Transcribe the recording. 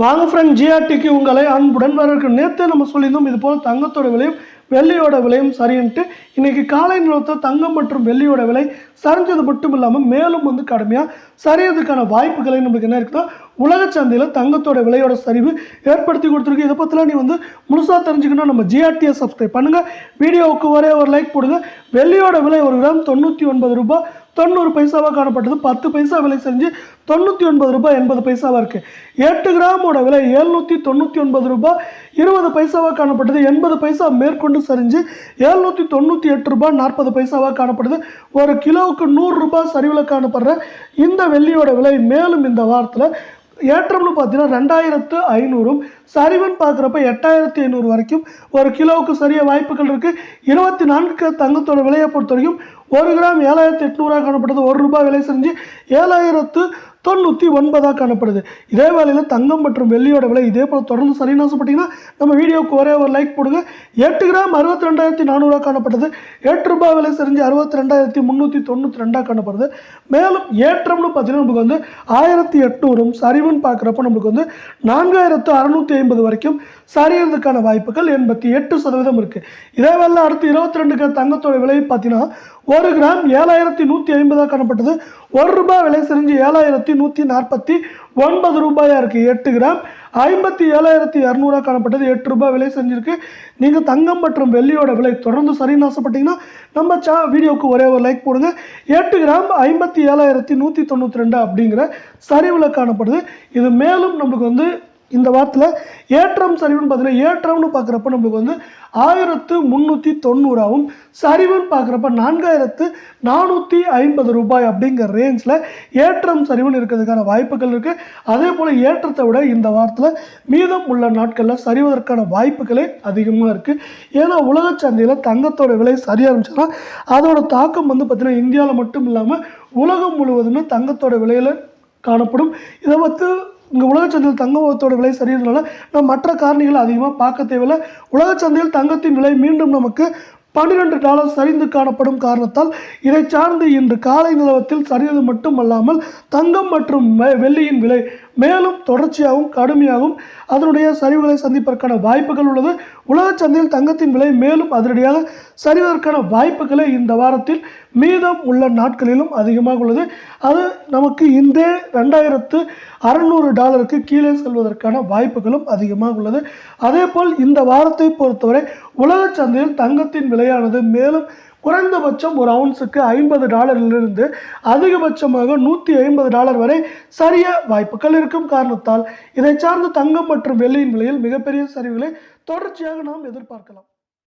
வாங்க ஃப்ரெண்ட், ஜிஆர்டிக்கு உங்களை அன்புடன் வரவேற்கிறோம். நேற்று நம்ம சொல்லியிருந்தோம் இது போல் தங்கத்தோட விலையும் வெள்ளியோட விலையும் சரின்ட்டு. இன்னைக்கு காலை நிலத்தில் தங்கம் மற்றும் வெள்ளியோட விலை சரிஞ்சது மட்டும் இல்லாமல் மேலும் கடுமையாக சரியறதுக்கான வாய்ப்புகளை நம்மளுக்கு என்ன இருக்குன்னா உலக சந்தையில் தங்கத்தோட விலையோட சரிவு ஏற்படுத்தி கொடுத்துருக்கு. இதை பற்றிலாம் நீ முழுசாக தெரிஞ்சுக்கணும். நம்ம ஜிஆர்டியை சப்ஸ்கிரைப் பண்ணுங்கள், வீடியோவுக்கு ஒரே ஒரு லைக் போடுங்க. வெள்ளியோட விலை ஒரு கிராம் 99 ரூபாய் 90 பைசாவாக காணப்பட்டது. 10 பைசா விலை செஞ்சு 99 ரூபாய் 80 பைசாவாக இருக்குது. 8 கிராமோட விலை 799 ரூபாய் 20 பைசாவாக காணப்பட்டது. 80 பைசா மேற்கொண்டு சரிஞ்சு 798 ரூபாய் 40 பைசாவாக காணப்படுது. ஒரு கிலோவுக்கு 100 ரூபாய் சரிவில் காணப்படுற இந்த வெள்ளியோட விலை மேலும் இந்த வாரத்தில் ஏற்றம்னு பார்த்தீங்கன்னா 2500 சரிவுன்னு பார்க்குறப்ப 8500 வரைக்கும் ஒரு கிலோவுக்கு சரிய வாய்ப்புகள் இருக்குது. 24 தங்கத்தோட விலையை பொறுத்த வரைக்கும் ஒரு கிராம் 7800 காணப்படுது. 1 ரூபாய் விலை செஞ்சு 7099 காணப்படுது. இதே வேளையில் தங்கம் மற்றும் வெள்ளியோட விலை இதே போல் தொடர்ந்து சரின்னு ஆசைப்பட்டீங்கன்னா நம்ம வீடியோவுக்கு ஒரே ஒரு லைக் போடுங்க. 8 கிராம் 62400 காணப்பட்டது. 8 ரூபாய் விலை செஞ்சு 62392 காணப்படுது. மேலும் ஏற்றம்னு பார்த்தீங்கன்னா நமக்கு 1800 சரிவுன்னு பார்க்குறப்ப நமக்கு 4650 வரைக்கும் சரியறதுக்கான வாய்ப்புகள் 88% இருக்குது. இதே வேலை அடுத்து 22 தங்கத்தோட விலை பார்த்தீங்கன்னா ஒரு கிராம் 7150 காணப்பட்டது. 1 ரூபாய் விலை செஞ்சு 7149 ரூபாயா இருக்குது. 8 கிராம் 57200 காணப்பட்டது. 8 ரூபாய் விலை செஞ்சிருக்கு. நீங்கள் தங்கம் மற்றும் வெள்ளியோட விலை தொடர்ந்து சரின்னு ஆசைப்பட்டீங்கன்னா நம்ம வீடியோவுக்கு ஒரே ஒரு லைக் போடுங்க. 8 கிராம் 57192 அப்படிங்கிற சரிவில் காணப்படுது. இது மேலும் நம்மளுக்கு இந்த வாரத்தில் ஏற்றம் சரிவுன்னு பார்த்தீங்கன்னா ஏற்றம்னு பார்க்குறப்ப நம்மளுக்கு 1390 சரிவுன்னு பார்க்குறப்ப 4450 ரூபாய் அப்படிங்கிற ரேஞ்சில் ஏற்றம் சரிவுன்னு இருக்கிறதுக்கான வாய்ப்புகள் இருக்குது. அதே போல் ஏற்றத்தை விட இந்த வாரத்தில் மீதம் உள்ள நாட்களில் சரிவதற்கான வாய்ப்புகளே அதிகமாக இருக்குது. ஏன்னா உலக சந்தையில் தங்கத்தோட விலை சரிய ஆரம்பிச்சுன்னா அதோட தாக்கம் பார்த்திங்கன்னா இந்தியாவில் மட்டும் இல்லாமல் உலகம் முழுவதுமே தங்கத்தோட விலையில் காணப்படும். இதை இங்கே உலக சந்தையில் தங்கத்தோட விலை சரியறதுனால நம்ம மற்ற காரணிகளை அதிகமாக பார்க்க தேவையில்லை. உலக சந்தையில் தங்கத்தின் விலை மீண்டும் நமக்கு $12 சரிந்து காணப்படும் காரணத்தால் இதை சார்ந்து இன்று காலை நிலவரத்தில் சரியது மட்டுமல்லாமல் தங்கம் மற்றும் வெள்ளியின் விலை மேலும் தொடர்ச்சியாகவும் கடுமையாகவும் அதனுடைய சரிவுகளை சந்திப்பதற்கான வாய்ப்புகள் உள்ளது. உலக சந்தையில் தங்கத்தின் விலை மேலும் அதிரடியாக சரிவதற்கான வாய்ப்புகளை இந்த வாரத்தில் மீதம் உள்ள நாட்களிலும் அதிகமாக உள்ளது. அது நமக்கு இந்த $2600 கீழே செல்வதற்கான வாய்ப்புகளும் அதிகமாக உள்ளது. அதே போல் இந்த வாரத்தை பொறுத்தவரை உலக சந்தையில் தங்கத்தின் விலையானது மேலும் குறைந்தபட்சம் ஒரு அவுன்ஸுக்கு $50 அதிகபட்சமாக $150 வரை சரிய வாய்ப்புகள் இருக்கும் காரணத்தால் இதை சார்ந்த தங்கம் மற்றும் வெள்ளியின் விலையில் மிகப்பெரிய சரிவுகளை தொடர்ச்சியாக நாம் எதிர்பார்க்கலாம்.